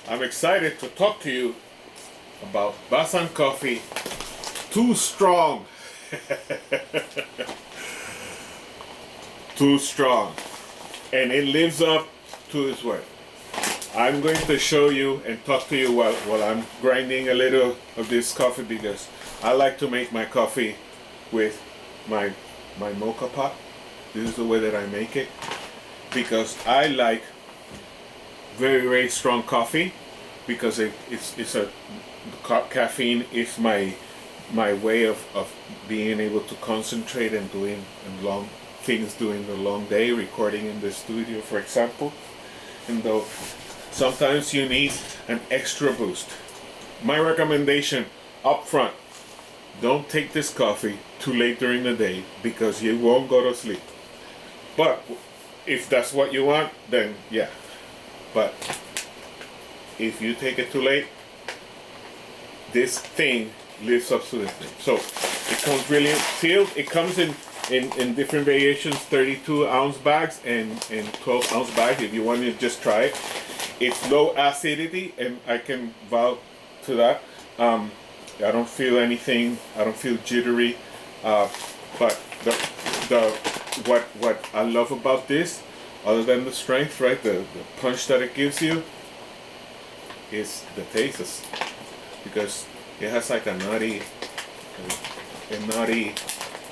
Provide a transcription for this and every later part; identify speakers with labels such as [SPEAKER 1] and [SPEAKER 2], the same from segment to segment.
[SPEAKER 1] I'm excited to talk to you about BAZAN coffee. Too strong. Too strong. And it lives up to its word. I'm going to show you and talk to you while I'm grinding a little of this coffee, because I like to make my coffee with my mocha pot. This is the way that I make it, because I like very, very strong coffee, because caffeine is my way of being able to concentrate and doing long things during the long day, recording in the studio, for example. And though sometimes you need an extra boost, my recommendation up front: don't take this coffee too late during the day, because you won't go to sleep. But if that's what you want, then yeah. But if you take it too late, this thing lives up to this thing. So it comes really sealed. It comes in different variations, 32-ounce bags and 12-ounce bags if you want to just try it. It's low acidity, and I can vouch to that. I don't feel anything. I don't feel jittery. But what I love about this, other than the strength, right, the punch that it gives you, is the taste, because it has like a nutty,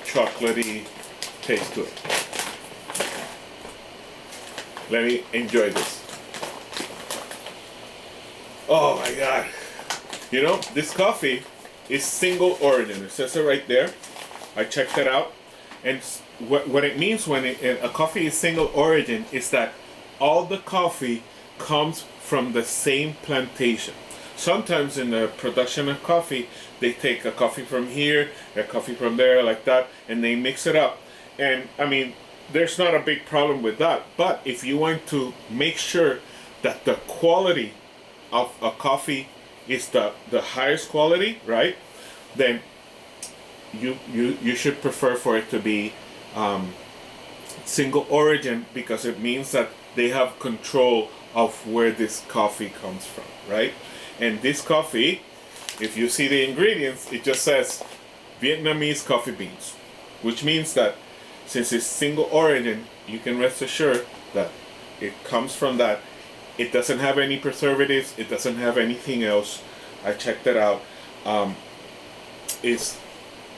[SPEAKER 1] chocolatey taste to it. Let me enjoy this. Oh my God! You know, this coffee is single origin. It says it right there. I checked it out, and what it means when a coffee is single origin is that all the coffee comes from the same plantation. Sometimes in the production of coffee, they take a coffee from here, a coffee from there, like that, and they mix it up. And I mean, there's not a big problem with that. But if you want to make sure that the quality of a coffee is the highest quality, right, then you should prefer for it to be single origin, because it means that they have control of where this coffee comes from, right? And this coffee, if you see the ingredients, it just says Vietnamese coffee beans, which means that since it's single origin, you can rest assured that it comes from that. It doesn't have any preservatives. It doesn't have anything else. I checked it out.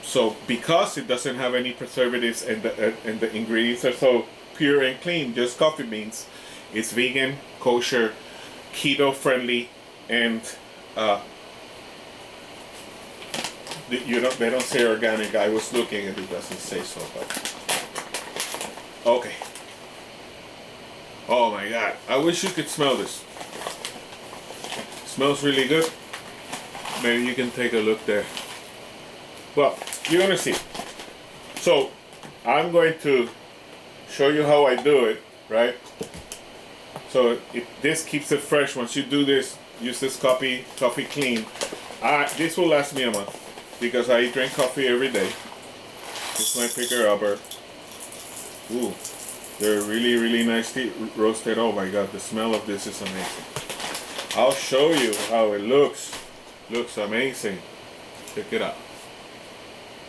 [SPEAKER 1] So because it doesn't have any preservatives, and the ingredients are so pure and clean, just coffee beans, it's vegan, kosher, keto friendly, and they don't say organic. I was looking and it doesn't say so, but okay. Oh my God! I wish you could smell this. It smells really good. Maybe you can take a look there. Well, you're gonna see. So I'm going to show you how I do it, right? So this keeps it fresh. Once you do this, use this coffee clean. This will last me a month, because I drink coffee every day. This is my picker upper. Ooh, they're really, really nicely roasted. Oh my God, the smell of this is amazing. I'll show you how it looks. Looks amazing. Check it out.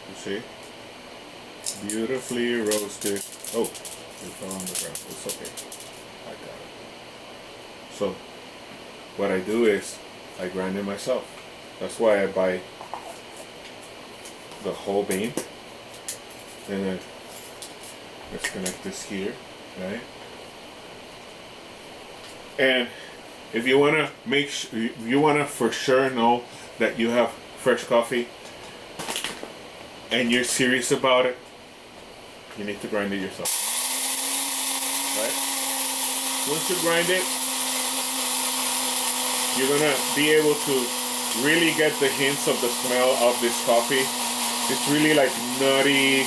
[SPEAKER 1] You see? Beautifully roasted. Oh, it fell on the ground. It's okay. I got it. So, what I do is I grind it myself. That's why I buy the whole bean. And then let's connect this here, right? And if you wanna for sure know that you have fresh coffee and you're serious about it, you need to grind it yourself, right? Once you grind it, you're gonna be able to really get the hints of the smell of this coffee. It's really like nutty,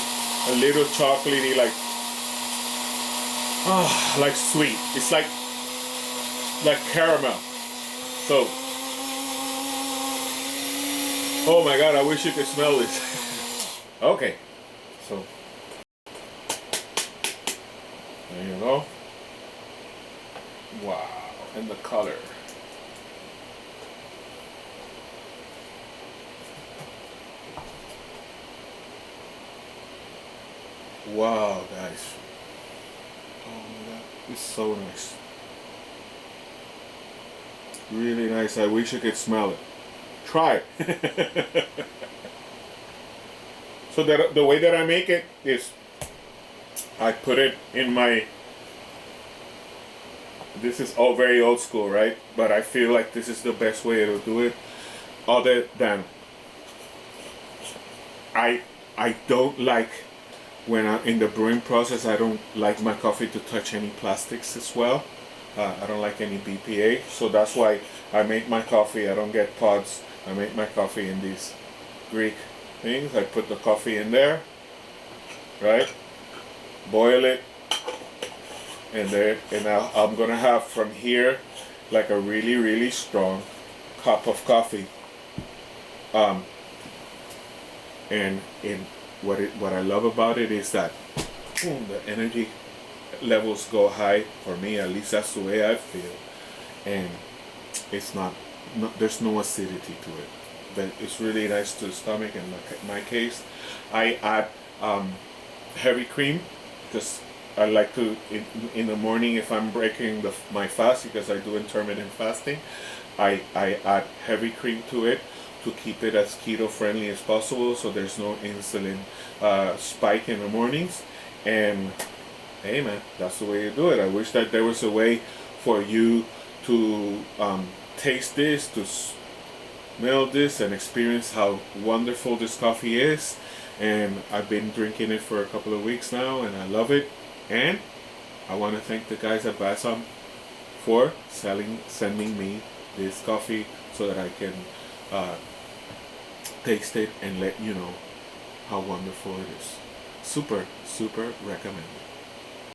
[SPEAKER 1] a little chocolatey, like sweet. It's like caramel. So, oh my God, I wish you could smell this. Okay, so there you go. Wow, and the color. Wow, guys. Oh my god, it's so nice. Really nice. I wish I could smell it. Try it. So that the way that I make it is I put it in my, this is all very old school, right? But I feel like this is the best way to do it. Other than I don't like, when I'm in the brewing process, I don't like my coffee to touch any plastics as well. I don't like any BPA, so that's why I make my coffee. I don't get pods. I make my coffee in these Greek things. I put the coffee in there, right? Boil it, and there, and now I'm gonna have from here like a really, really strong cup of coffee. And what I love about it is that boom, the energy levels go high for me. At least that's the way I feel, and it's not there's no acidity to it. But it's really nice to the stomach. In my case, I add heavy cream because I like to in the morning, if I'm breaking my fast, because I do intermittent fasting, I add heavy cream to it to keep it as keto friendly as possible, so there's no insulin spike in the mornings. And hey man, that's the way you do it. I wish that there was a way for you to taste this, to smell this, and experience how wonderful this coffee is. And I've been drinking it for a couple of weeks now, and I love it. And I want to thank the guys at BAZAN for sending me this coffee so that I can taste it and let you know how wonderful it is. Super, super recommended.